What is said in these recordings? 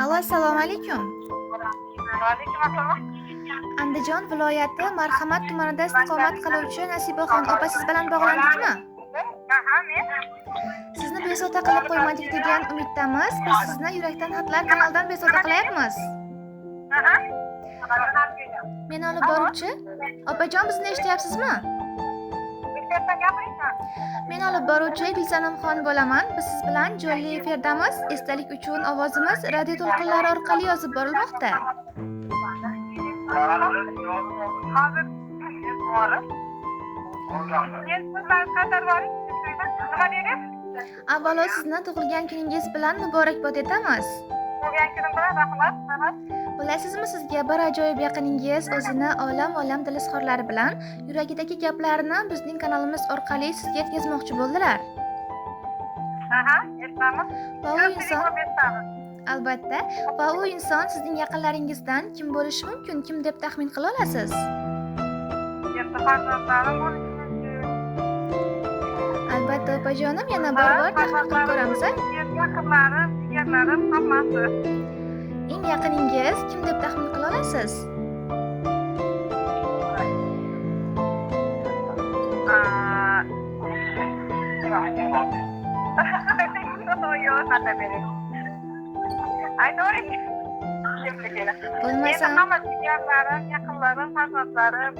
Allo, assalomu alaykum. Vaalaykum assalom. Andijon viloyati Marhamat tumanida istiqomat qiluvchi Nasibaxon opa siz bilan bog'landikmi? Men. Sizni bezovta qilib qo'ymadik degan umiddamiz. Biz sizni Yurakdan xatlar kanalidan bezovta qilyapmiz. Men olib boruvchi. Opajon, bizni eshityapsizmi? Men olib boruvchi Gulsanamxon bo'laman. Biz siz bilan jonli efirdamiz. Esdalik uchun ovozimiz radio to'lqinlari orqali yozib borilmoqda. Hozir bor. Men sizlar qadar boring. Nima dedingiz? Avvalo sizni tug'ilgan kuningiz bilan muborakbod etamiz. Tug'ilgan kunim bilan rahmat. Bilasizmi, sizga bir ajoyib yaqiningiz o'zini olam dilizxorlari bilan yuragidagi gaplarni bizning kanalimiz orqali sizga yetkazmoqchi bo'ldilar. Eshitamiz. Va u inson albatta, va u inson sizning yaqinlaringizdan kim bo'lishi mumkin? Kim deb taxmin qila olasiz? Endi farzandlarim bo'lishi mumkin. Albatta opajonim, yana bor taxmin qilib ko'ramiz. Yaqinlarim, jigarlarim hammasi. Eng yaqiningiz kim deb taxmin qila olasiz? Aytavering. Bo'lmasa, hamma jigarlarim, yaqinlarim, farzandlarim.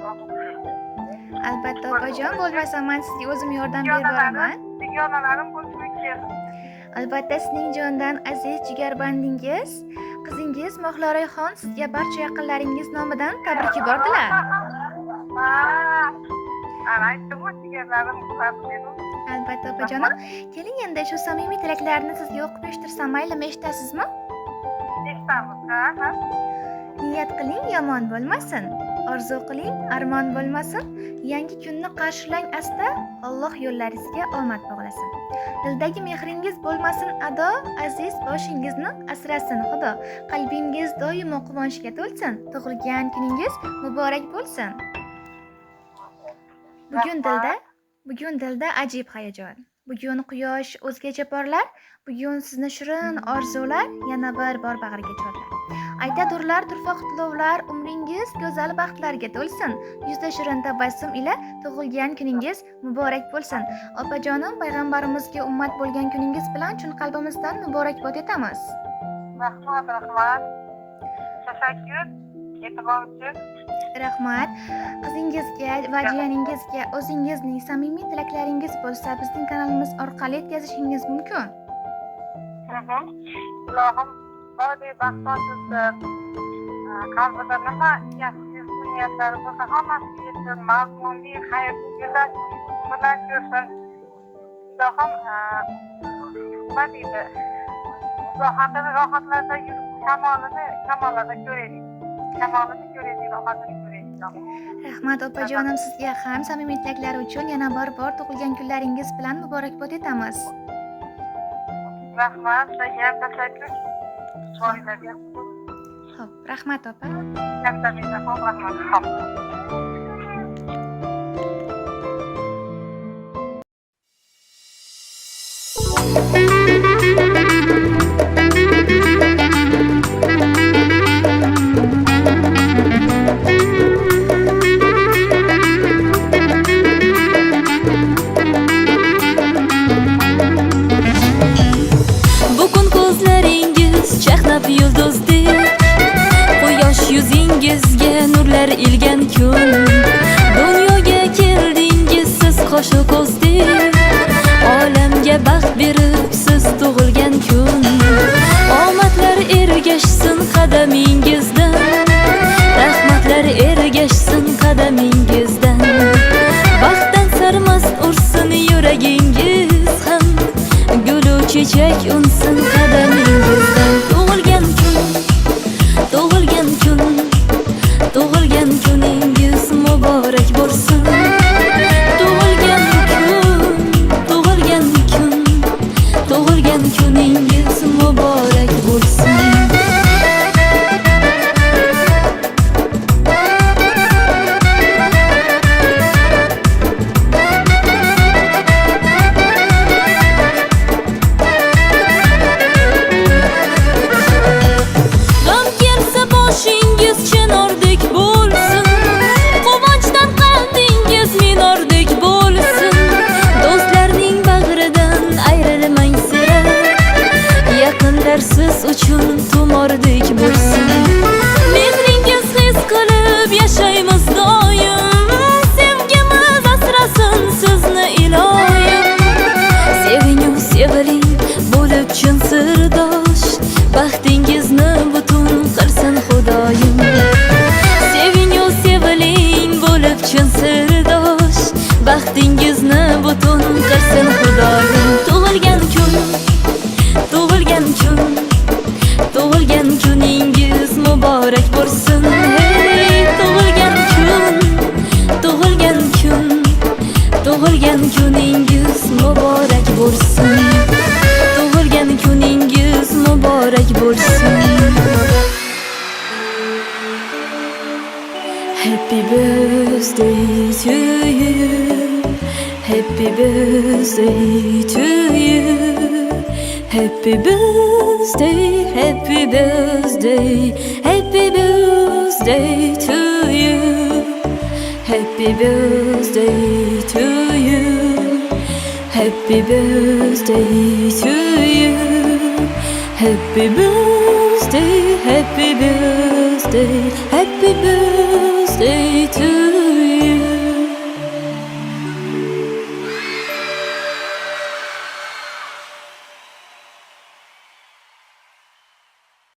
albatta opajon, bo'lmasa men sizga o'zim yordam berib boraman. Dugonalarim bo'lishi mumkin. Albatta sizning jondan aziz jigarbandingiz, qizingiz Mohloraxon sizga barcha yaqinlaringiz nomidan tabrik yubordilar. Aytdim-ku, jigarlarim bo'ladi. Albatta opajonim, keling endi shu samimiy tilaklarni sizga o'qib eshittirsam maylimi, eshitasizmi? Eshitamiz. Niyat qiling, yomon bo'lmasin. Orzu qiling, armon bo'lmasin. Yangi kunni qarshilang asta, Alloh yo'llaringizga omad bog'lasin. Dildagi mehringiz bo'lmasin ado, aziz boshingizni asrasin Xudo. Qalbingiz doimo quvonchga to'lsin. Tug'ilgan kuningiz muborak bo'lsin. Bugun dilda ajib hayajon. Bugun quyosh o'zgacha porlar, bugun sizni shirin orzular yana bir bor bag'riga chorlar. Aytadurlar turfa qutlovlar, umringiz go'zal baxtlarga to'lsin. Yuzda shirin tabassum ila tug'ilgan kuningiz muborak bo'lsin. Opajonim, payg'ambarimizga ummat bo'lgan kuningiz bilan chin qalbimizdan muborakbod etamiz. Rahmat. Tashakkur. E'tibor uchun. Rahmat. Qizingizga va jiyaningizga o'zingizning samimiy tilaklaringiz bo'lsa, bizning kanalimiz orqali yetkazishingiz mumkin. Ilohim, bodiy baxtsizdir. Qalbida nima yaxshi niyatlari bo'lsa, hammasi yetsin. Mazmunli hayot go'zal bilan ko'rsin. Ilohim, nima deydi? Rohatlarda yurib, kamolida ko'raylik. Kamolini ko'raylik, rohatini ko'raylik. Rahmat opajonim, sizga ham samimiy tilaklar uchun yana bor tug'ilgan kunlaringiz bilan muborakbod etamiz. Rahmat, tashakkur. Xo'p, rahmat opa. Rahmat. Bugun ko'zlaringiz chaqnab yulduzdek, quyosh yuzingizga nurlar ilgan kun. Dunyoga keldingiz siz qo'shu ko'zdek, olamga baxt berib siz tug'ilgan kun. Omadlar ergashsin qadamingizdan, rahmatlar ergashsin qadamingizdan. Baxtdan sarmast ursin yuragingiz ham, gulu chechak unsin qadamingizdan. Tug'ilgan kuningiz muborak bo'lsin. Tug'ilgan kuningiz muborak bo'lsin. ular siz uchun tumordek bo'lsin. Mehringiz his qilib yashaymiz doim, sevgimiz asrasin sizni iloyim. Sevingu seviling bo'lib chin sirdosh, baxtingizni butun qilsin Xudoyim. Sevingu seviling bo'lib chin sirdosh, baxtingizni butun qilsin Xudoyim. Tug'ilgan kun, tug'ilgan kun, tug'ilgan kuningiz muborak bo'lsin. Hey, tug'ilgan kun, tug'ilgan kun, tug'ilgan kuningiz muborak bo'lsin. Tug'ilgan kuningiz muborak bo'lsin. Happy birthday to you. Happy birthday to you. Happy birthday, happy birthday, happy birthday to you. Happy birthday to you. Happy birthday to you. Happy birthday, happy birthday, happy birthday